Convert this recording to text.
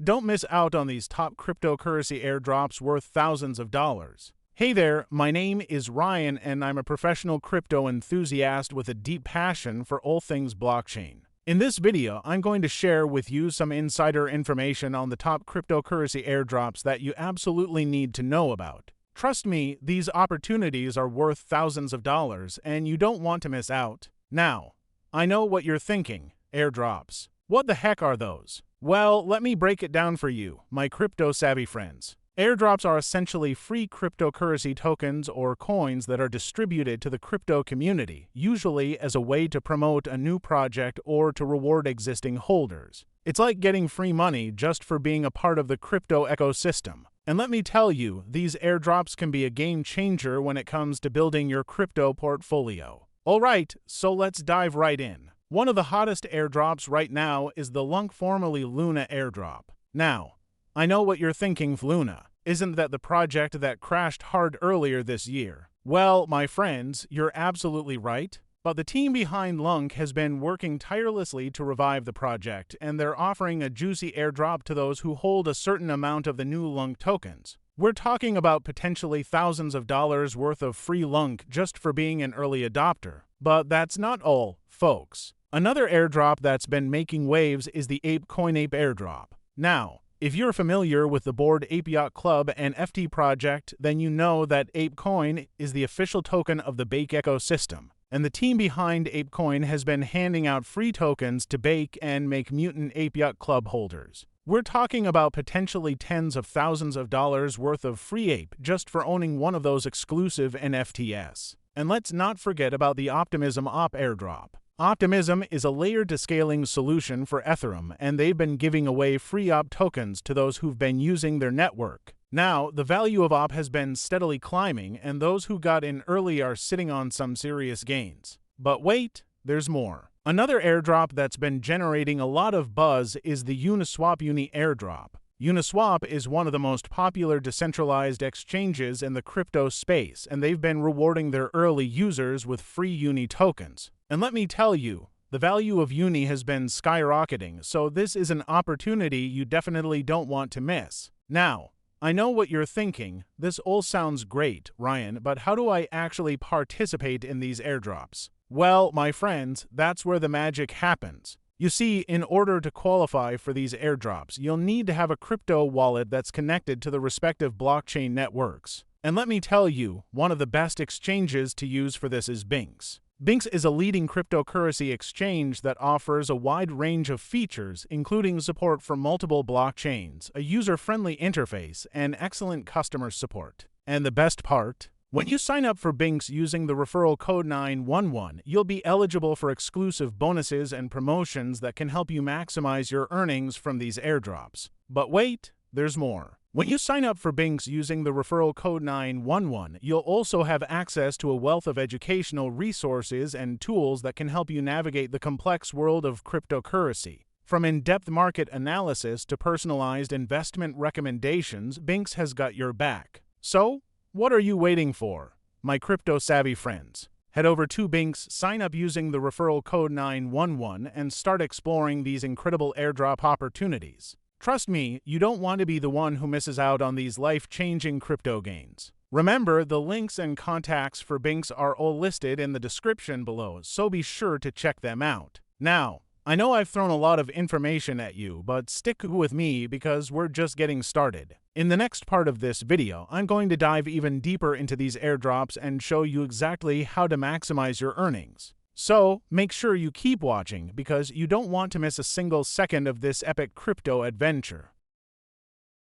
Don't miss out on these top cryptocurrency airdrops worth thousands of dollars. Hey there, my name is Ryan and I'm a professional crypto enthusiast with a deep passion for all things blockchain. In this video, I'm going to share with you some insider information on the top cryptocurrency airdrops that you absolutely need to know about. Trust me, these opportunities are worth thousands of dollars and you don't want to miss out. Now, I know what you're thinking, airdrops. What the heck are those? Well, let me break it down for you, my crypto-savvy friends. Airdrops are essentially free cryptocurrency tokens or coins that are distributed to the crypto community, usually as a way to promote a new project or to reward existing holders. It's like getting free money just for being a part of the crypto ecosystem. And let me tell you, these airdrops can be a game changer when it comes to building your crypto portfolio. Alright, so let's dive right in. One of the hottest airdrops right now is the Lunk, formerly Luna airdrop. Now, I know what you're thinking, Luna. Isn't that the project that crashed hard earlier this year? Well, my friends, you're absolutely right. But the team behind Lunk has been working tirelessly to revive the project, and they're offering a juicy airdrop to those who hold a certain amount of the new Lunk tokens. We're talking about potentially thousands of dollars worth of free Lunk just for being an early adopter. But that's not all, folks. Another airdrop that's been making waves is the ApeCoin Ape airdrop. Now, if you're familiar with the Bored Ape Yacht Club and FT project, then you know that ApeCoin is the official token of the Bake ecosystem. And the team behind ApeCoin has been handing out free tokens to Bake and make Mutant Ape Yacht Club holders. We're talking about potentially tens of thousands of dollars worth of free ape just for owning one of those exclusive NFTs. And let's not forget about the Optimism Op airdrop. Optimism is a layered-to-scaling solution for Ethereum, and they've been giving away free OP tokens to those who've been using their network. Now, the value of OP has been steadily climbing, and those who got in early are sitting on some serious gains. But wait, there's more. Another airdrop that's been generating a lot of buzz is the Uniswap Uni airdrop. Uniswap is one of the most popular decentralized exchanges in the crypto space, and they've been rewarding their early users with free Uni tokens. And let me tell you, the value of Uni has been skyrocketing, so this is an opportunity you definitely don't want to miss. Now, I know what you're thinking. This all sounds great, Ryan, but how do I actually participate in these airdrops? Well, my friends, that's where the magic happens. You see, in order to qualify for these airdrops, you'll need to have a crypto wallet that's connected to the respective blockchain networks. And let me tell you, one of the best exchanges to use for this is Binx. Binx is a leading cryptocurrency exchange that offers a wide range of features, including support for multiple blockchains, a user-friendly interface, and excellent customer support. And the best part? When you sign up for Binx using the referral code 911, you'll be eligible for exclusive bonuses and promotions that can help you maximize your earnings from these airdrops. But wait, there's more. When you sign up for Binx using the referral code 911, you'll also have access to a wealth of educational resources and tools that can help you navigate the complex world of cryptocurrency. From in-depth market analysis to personalized investment recommendations, Binx has got your back. So, what are you waiting for, my crypto-savvy friends? Head over to Binx, sign up using the referral code 911, and start exploring these incredible airdrop opportunities. Trust me, you don't want to be the one who misses out on these life-changing crypto gains. Remember, the links and contacts for Binx are all listed in the description below, so be sure to check them out. Now, I know I've thrown a lot of information at you, but stick with me because we're just getting started. In the next part of this video, I'm going to dive even deeper into these airdrops and show you exactly how to maximize your earnings. So, make sure you keep watching because you don't want to miss a single second of this epic crypto adventure.